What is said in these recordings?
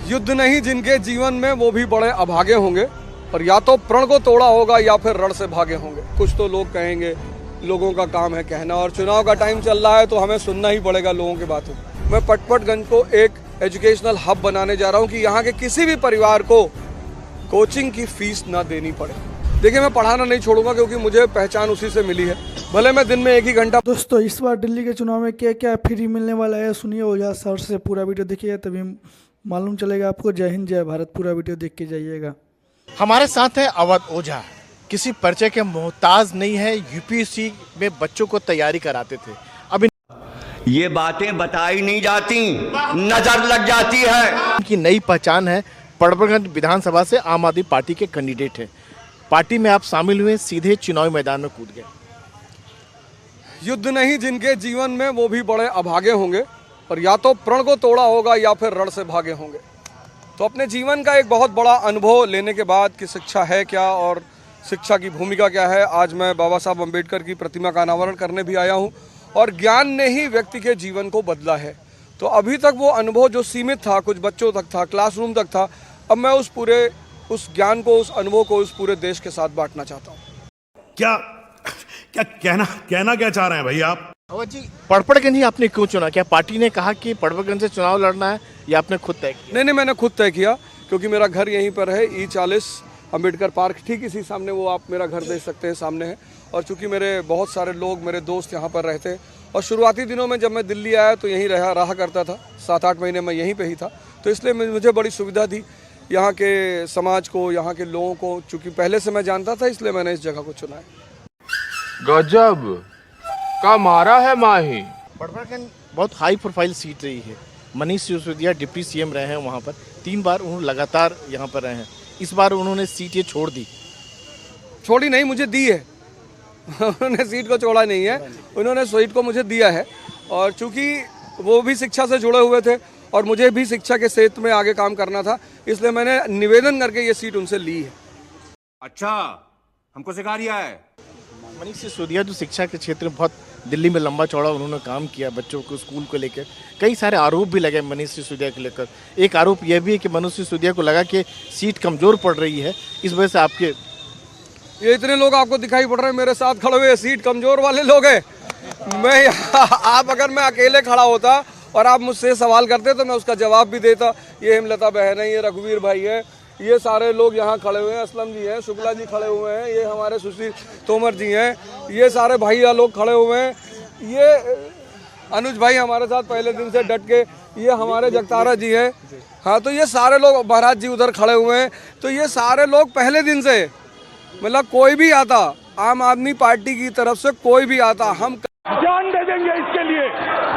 युद्ध नहीं जिनके जीवन में वो भी बड़े अभागे होंगे, और या तो प्रण को तोड़ा होगा या फिर रण से भागे होंगे। कुछ तो लोग कहेंगे, लोगों का काम है कहना, और चुनाव का टाइम चल रहा है तो हमें सुनना ही पड़ेगा लोगों की बातों। मैं पटपटगंज को एक एजुकेशनल हब बनाने जा रहा हूँ कि यहाँ के किसी भी परिवार को कोचिंग की फीस ना देनी पड़े। देखिए, मैं पढ़ाना नहीं छोड़ूंगा क्योंकि मुझे पहचान उसी से मिली है, भले मैं दिन में 1 ही घंटा। दोस्तों, इस बार दिल्ली के चुनाव में क्या क्या फ्री मिलने वाला है सुनिए ओझा सर से। पूरा वीडियो देखिए तभी मालूम चलेगा आपको। जय हिंद, जय भारत। पूरा वीडियो देख के जाइएगा। हमारे साथ है अवध ओझा। किसी परिचय के मोहताज नहीं है, यूपीएससी में बच्चों को तैयारी कराते थे। अब ये बातें बताई नहीं जाती, नजर लग जाती है। इनकी नई पहचान है, पटपटगंज विधानसभा से आम आदमी पार्टी के कैंडिडेट हैं। पार्टी में आप शामिल हुए, सीधे चुनावी मैदान में कूद गए। युद्ध नहीं जिनके जीवन में वो भी बड़े अभागे होंगे, और या तो प्रण को तोड़ा होगा या फिर रण से भागे होंगे। तो अपने जीवन का एक बहुत बड़ा अनुभव लेने के बाद कि शिक्षा है क्या और शिक्षा की भूमिका क्या है, आज मैं बाबा साहब अम्बेडकर की प्रतिमा का अनावरण करने भी आया हूँ। और ज्ञान ने ही व्यक्ति के जीवन को बदला है। तो अभी तक वो अनुभव जो सीमित था, कुछ बच्चों तक था, क्लासरूम तक था, अब मैं उस ज्ञान को, उस अनुभव को उस पूरे देश के साथ बांटना चाहता हूँ। क्या क्या कहना क्या चाह रहे हैं भाई आप? अवध जी, पटपटगंज ही आपने क्यों चुना? क्या पार्टी ने कहा कि पटपटगंज से चुनाव लड़ना है या आपने खुद तय किया? नहीं, मैंने खुद तय किया क्योंकि मेरा घर यहीं पर है, E40 अम्बेडकर पार्क, ठीक इसी सामने। वो आप मेरा घर देख सकते हैं, सामने है। और चूंकि मेरे बहुत सारे लोग, मेरे दोस्त यहाँ पर रहते हैं, और शुरुआती दिनों में जब मैं दिल्ली आया तो यहीं रहा करता था। 7-8 महीने मैं यहीं पे ही था, तो इसलिए मुझे बड़ी सुविधा थी यहाँ के समाज को, यहाँ के लोगों को। चूँकि पहले से मैं जानता था, इसलिए मैंने इस जगह को चुना है। गजब का मारा है माही। पटपटगंज बहुत हाई प्रोफाइल सीट रही है। मनीष सिसोदिया डिप्टी सीएम रहे हैं वहाँ पर, 3 बार उन्होंने लगातार यहाँ पर रहे हैं। इस बार उन्होंने सीट ये छोड़ दी। छोड़ी नहीं, मुझे दी है। उन्होंने सीट को छोड़ा नहीं है, उन्होंने सीट को मुझे दिया है। और चूंकि वो भी शिक्षा से जुड़े हुए थे और मुझे भी शिक्षा के क्षेत्र में आगे काम करना था, इसलिए मैंने निवेदन करके ये सीट उनसे ली है। अच्छा, हमको सिखा दिया है। मनीष सिसोदिया जो शिक्षा के क्षेत्र में बहुत दिल्ली में लंबा चौड़ा उन्होंने काम किया, बच्चों को स्कूल को लेकर कई सारे आरोप भी लगे मनीष सिसोदिया को लेकर। एक आरोप यह भी है कि मनीष सिसोदिया को लगा कि सीट कमजोर पड़ रही है, इस वजह से आपके ये इतने लोग आपको दिखाई पड़ रहे हैं मेरे साथ खड़े हुए, सीट कमजोर वाले लोग हैं। मैं आप अगर मैं अकेले खड़ा होता और आप मुझसे सवाल करते तो मैं उसका जवाब भी देता। ये हेमलता बहन है, ये रघुवीर भाई है, ये सारे लोग यहाँ खड़े हुए हैं, असलम जी हैं, शुक्ला जी खड़े हुए हैं, ये हमारे सुशील तोमर जी हैं, ये सारे भैया लोग खड़े हुए हैं, ये अनुज भाई हमारे साथ पहले दिन से डट के, ये हमारे जगतारा जी हैं। हाँ, तो ये सारे लोग, महाराज जी उधर खड़े हुए हैं। तो ये सारे लोग पहले दिन से, मतलब कोई भी आता, आम आदमी पार्टी की तरफ से कोई भी आता, हम जान दे देंगे इसके लिए।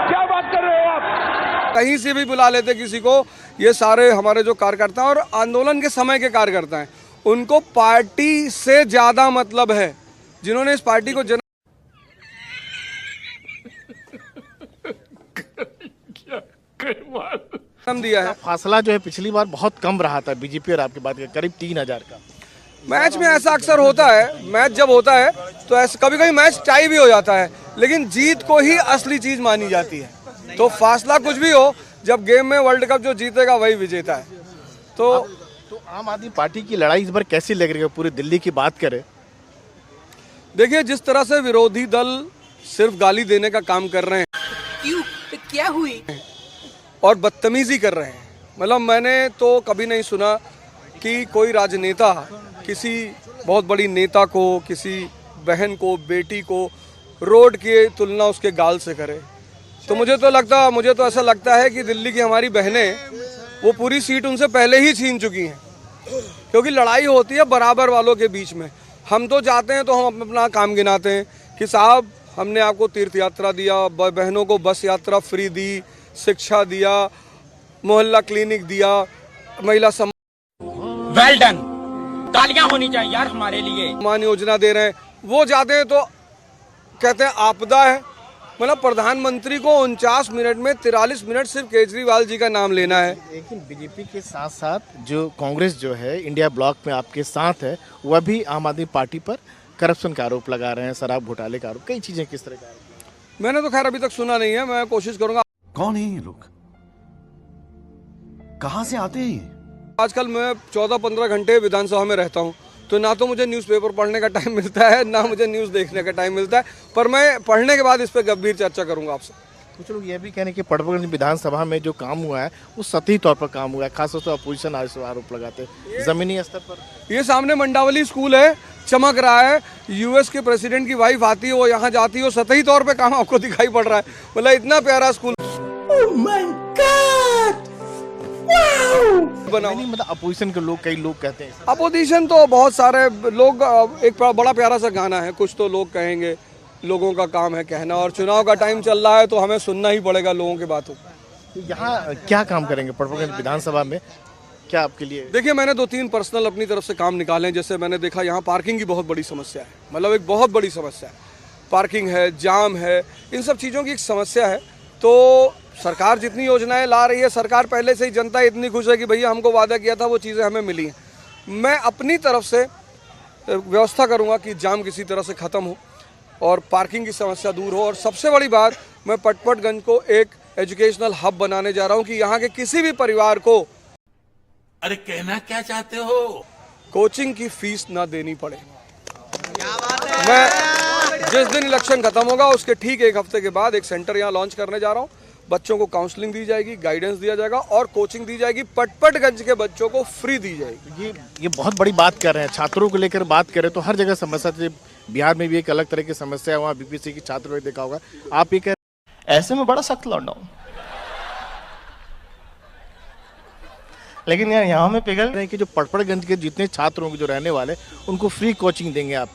क्या बात कर रहे हो आप? कहीं से भी बुला लेते किसी को। ये सारे हमारे जो कार्यकर्ता हैं और आंदोलन के समय के कार्यकर्ता हैं, उनको पार्टी से ज्यादा मतलब है, जिन्होंने इस पार्टी को जन्म दिया है। फासला जो है पिछली बार बहुत कम रहा था बीजेपी और आपकी बात का, करीब 3000 का। मैच में ऐसा अक्सर होता है, मैच जब होता है तो ऐसा कभी कभी मैच टाई भी हो जाता है, लेकिन जीत को ही असली चीज मानी जाती है। तो फासला कुछ भी हो, जब गेम में वर्ल्ड कप जो जीतेगा वही विजेता है। तो आम आदमी पार्टी की लड़ाई इस बार कैसी लग रही है? पूरी दिल्ली की बात करें, देखिए, जिस तरह से विरोधी दल सिर्फ गाली देने का काम कर रहे हैं, क्यों, क्या हुई, और बदतमीजी कर रहे हैं। मतलब मैंने तो कभी नहीं सुना कि कोई राजनेता किसी बहुत बड़ी नेता को, किसी बहन को, बेटी को रोड की तुलना उसके गाल से करे। तो मुझे तो ऐसा लगता है कि दिल्ली की हमारी बहनें, वो पूरी सीट उनसे पहले ही छीन चुकी हैं, क्योंकि लड़ाई होती है बराबर वालों के बीच में। हम तो जाते हैं तो हम अपना काम गिनाते हैं कि साहब हमने आपको तीर्थ यात्रा दिया, बहनों को बस यात्रा फ्री दी, शिक्षा दिया, मोहल्ला क्लिनिक दिया, महिला वेल डन, तालियां होनी चाहिए यार हमारे लिए। सम्मान योजना दे रहे हैं, वो जाते हैं तो कहते हैं आपदा है। मतलब प्रधानमंत्री को 49 मिनट में 43 मिनट सिर्फ केजरीवाल जी का नाम लेना है। लेकिन बीजेपी के साथ साथ जो कांग्रेस जो है इंडिया ब्लॉक में आपके साथ है, वह भी आम आदमी पार्टी पर करप्शन का आरोप लगा रहे हैं, शराब घोटाले का आरोप, कई चीजें किस तरह का? मैंने तो खैर अभी तक सुना नहीं है, मैं कोशिश करूंगा। कौन है ये लोग? कहाँ से आते हैं? आजकल मैं 14-15 घंटे विधानसभा में रहता हूँ, तो ना तो मुझे न्यूज़पेपर पढ़ने का टाइम मिलता है, ना मुझे न्यूज़ देखने का टाइम मिलता है, पर मैं पढ़ने के बाद इस पर गंभीर चर्चा करूँगा आपसे। कुछ लोग ये भी कह रहे हैं कि पटवागंज विधानसभा में जो काम हुआ है वो सतही तौर पर काम हुआ है, खासतौर से अपोजिशन आरोप लगाते हैं जमीनी स्तर पर। ये सामने मंडावली स्कूल है, चमक रहा है, यूएस के प्रेसिडेंट की वाइफ आती है, वो यहाँ जाती है, वो सतही तौर पे काम आपको दिखाई पड़ रहा है। मतलब इतना प्यारा स्कूल बना नहीं, मतलब अपोजिशन के लोग, कई लोग कहते हैं। अपोजिशन तो बहुत सारे लोग, एक बड़ा प्यारा सा गाना है, कुछ तो लोग कहेंगे, लोगों का काम है कहना, और चुनाव का टाइम चल रहा है तो हमें सुनना ही पड़ेगा लोगों की बातों। यहाँ क्या काम करेंगे पटवागंज विधानसभा में, क्या आपके लिए? देखिए, मैंने 2-3 पर्सनल अपनी तरफ से काम निकाले हैं। जैसे मैंने देखा यहाँ पार्किंग की बहुत बड़ी समस्या है, मतलब एक बहुत बड़ी समस्या है, पार्किंग है, जाम है, इन सब चीज़ों की एक समस्या है। तो सरकार जितनी योजनाएं ला रही है, सरकार पहले से ही, जनता इतनी खुश है कि भैया हमको वादा किया था वो चीज़ें हमें मिली हैं। मैं अपनी तरफ से व्यवस्था करूँगा कि जाम किसी तरह से ख़त्म हो और पार्किंग की समस्या दूर हो। और सबसे बड़ी बात, मैं पटपटगंज को एक एजुकेशनल हब बनाने जा रहा हूँ कि यहाँ के किसी भी परिवार को, अरे कहना क्या चाहते हो? कोचिंग की फीस ना देनी पड़े। मैं जिस दिन इलेक्शन खत्म होगा उसके ठीक 1 हफ्ते के बाद एक सेंटर यहाँ लॉन्च करने जा रहा हूँ। बच्चों को काउंसलिंग दी जाएगी, गाइडेंस दिया जाएगा और कोचिंग दी जाएगी। पटपटगंज के बच्चों को फ्री दी जाएगी। ये बहुत बड़ी बात कर रहे हैं, छात्रों को लेकर बात करें तो हर जगह समस्या थी। बिहार में भी एक अलग तरह की समस्या है, वहाँ बीपीएससी की छात्रों ने देखा होगा। आप ये कह, ऐसे में बड़ा सख्त लौंडा हूं, लेकिन यार यहाँ में पिघल रहे हैं कि जो पटपटगंज के जितने छात्र होंगे, जो रहने वाले, उनको फ्री कोचिंग देंगे आप,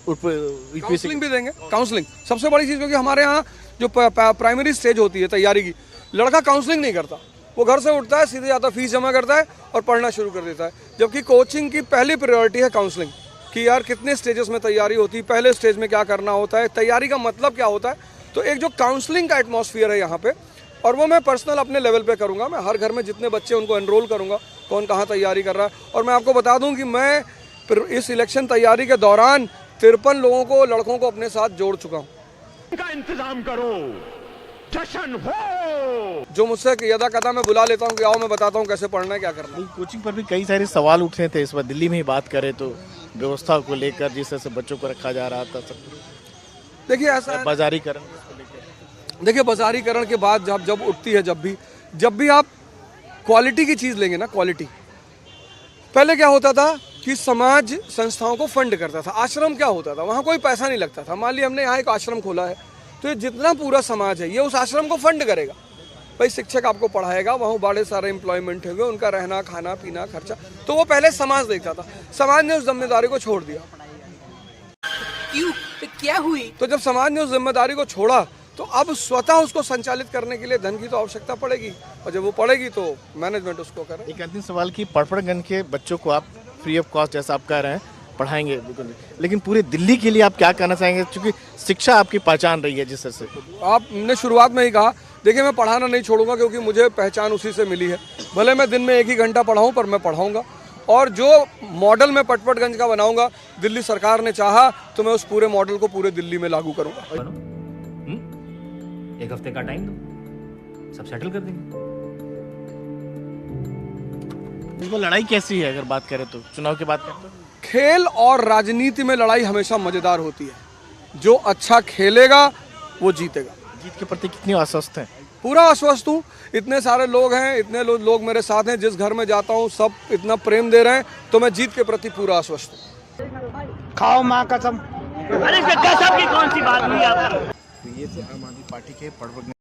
काउंसलिंग भी देंगे। काउंसलिंग सबसे बड़ी चीज़, क्योंकि हमारे यहाँ जो प्राइमरी स्टेज होती है तैयारी की, लड़का काउंसलिंग नहीं करता, वो घर से उठता है, सीधे जाता, फीस जमा करता है और पढ़ना शुरू कर देता है। जबकि कोचिंग की पहली प्रायोरिटी है काउंसलिंग, कि यार कितने स्टेजेस में तैयारी होती है, पहले स्टेज में क्या करना होता है, तैयारी का मतलब क्या होता है। तो एक जो काउंसलिंग का एटमॉस्फेयर है यहाँ पे, और वो मैं पर्सनल अपने लेवल पे करूँगा। मैं हर घर में जितने बच्चे उनको एनरोल करूँगा, कौन कहाँ तैयारी कर रहा है। और मैं आपको बता दूँ कि मैं इस इलेक्शन तैयारी के दौरान 53 लोगों को, लड़कों को अपने साथ जोड़ चुका हूँ। का इंतजाम करो, जश्न हो। जो मुझसे यदा कदा मैं बुला लेता हूँ कि आओ मैं बताता हूँ कैसे पढ़ना है, क्या करना है। कोचिंग पर भी कई सारे सवाल उठ रहे थे इस बार दिल्ली में ही बात करें तो, व्यवस्था को लेकर, जिस तरह से बच्चों को रखा जा रहा था, सब। देखिए ऐसा बाजारीकरण, देखिए बाजारीकरण के बाद जब उठती है, जब भी आप क्वालिटी की चीज़ लेंगे ना, क्वालिटी, पहले क्या होता था कि समाज संस्थाओं को फंड करता था। आश्रम क्या होता था, वहाँ कोई पैसा नहीं लगता था। मान लिया हमने यहाँ एक आश्रम खोला है, तो ये जितना पूरा समाज है ये उस आश्रम को फंड करेगा। भाई शिक्षक आपको पढ़ाएगा, वहाँ बड़े सारे एम्प्लॉयमेंट होंगे, उनका रहना, खाना पीना, खर्चा, तो वो पहले समाज देखता था। समाज ने उस जिम्मेदारी को छोड़ दिया। क्यों, क्या हुई? तो जब समाज ने उस जिम्मेदारी को छोड़ा, तो अब स्वतः उसको संचालित करने के लिए धन की तो आवश्यकता पड़ेगी, और जब वो पड़ेगी तो मैनेजमेंट उसको करे। एक अंतिम सवाल की, पटपटगंज के बच्चों को आप फ्री ऑफ कॉस्ट, जैसा आप कह रहे हैं, पढ़ाएंगे, लेकिन पूरे दिल्ली के लिए आप क्या कहना चाहेंगे, क्योंकि शिक्षा आपकी पहचान रही है जिस तरह से? आपने शुरुआत में ही कहा, देखिए मैं पढ़ाना नहीं छोड़ूंगा, क्योंकि मुझे पहचान उसी से मिली है। भले मैं दिन में 1 ही घंटा पढ़ाऊँ, पर मैं पढ़ाऊँगा। और जो मॉडल मैं पटपटगंज का बनाऊँगा, दिल्ली सरकार ने चाहा तो मैं उस पूरे मॉडल को पूरे दिल्ली में लागू करूँगा। 1 हफ्ते का टाइम दो, सब सेटल कर देंगे। इसमें लड़ाई कैसी है अगर बात करें तो, चुनाव की बात करें तो? खेल और राजनीति में लड़ाई हमेशा मजेदार होती है। जो अच्छा खेलेगा वो जीतेगा। जीत के प्रति कितनी आश्वस्त हैं? पूरा आश्वस्त हूँ। इतने सारे लोग हैं, इतने लोग मेरे साथ हैं, जिस घर में जाता हूँ सब इतना प्रेम दे रहे हैं, तो मैं जीत के प्रति पूरा आश्वस्त हूँ। खाओ माँ कसम। अरे कसम की कौन सी बात हुई आप? ये थे आम आदमी पार्टी के पटपटगंज